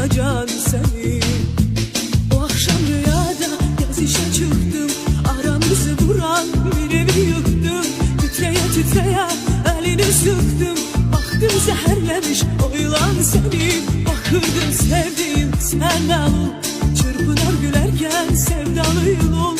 can seni. O akşam rüyada yazışa çıktım, aramızı vuran bir evi yıktım. Titreye titreye elini sıktım, baktım zehirlemiş o yılan seni. Bakırdım sevdiğim sen al, çırpınar gülerken sevdalı yıl ol.